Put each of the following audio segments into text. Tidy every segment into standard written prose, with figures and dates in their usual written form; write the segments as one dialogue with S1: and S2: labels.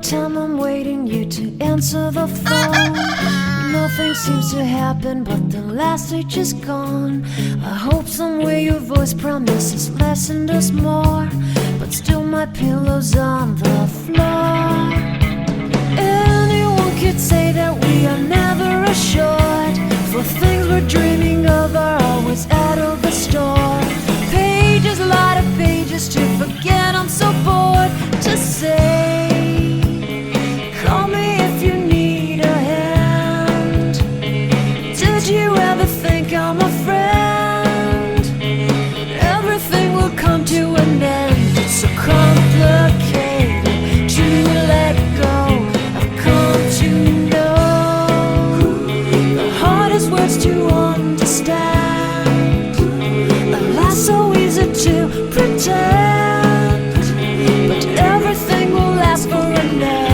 S1: time I'm waiting you to answer the phone. Nothing seems to happen, but the last stage is gone. I hope somewhere your voice promises less and us more, but still my pillow's on the floor. Anyone could say that we are never assured, for things we're dreaming of are always out of the store. Pages, a lot of pages to forget, I'm so bored to say. Call me if you need a hand. Did you ever think I'm a friend? Everything will come to an end. It's so complicated to let go. I've come to know the hardest words to understand. Alas, so easy to pretend, but everything will last for a night.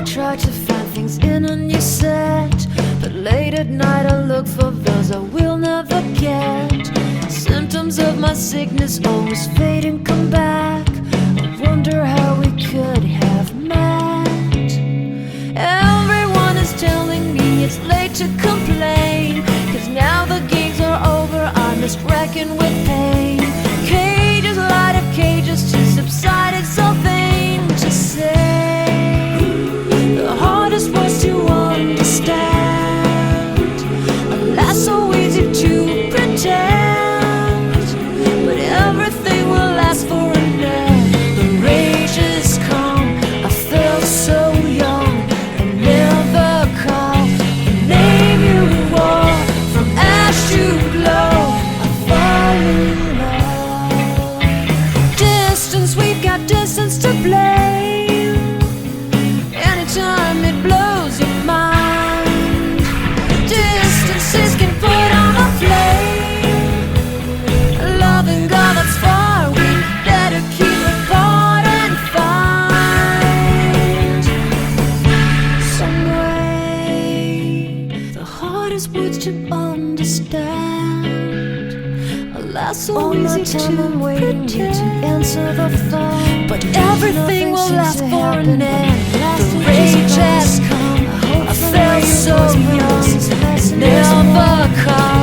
S1: Try to find things in a new set, but late at night I look for those I will never get. Symptoms of my sickness always fade and come back. I wonder how we could have met. Everyone is telling me it's late to complain, 'cause now the games are over, I'm just wrecking with pain. Cages, light of cages to subside, it's so vain to say. The hardest words to understand. Alas, so easy to pretend, but everything will last for a night. The rage has come, I felt so young, and never call the name you wore. From ash to glow, I fall in love. Distance, we've got distance to blame. Anytime it blows your mind, distances can put on a flame. Loving God that's far, we better keep it apart and find some way. The hardest words to understand. Alas, so easy to pretend to answer the phone, but everything will last for an end. The rage has come, I felt so young, never come.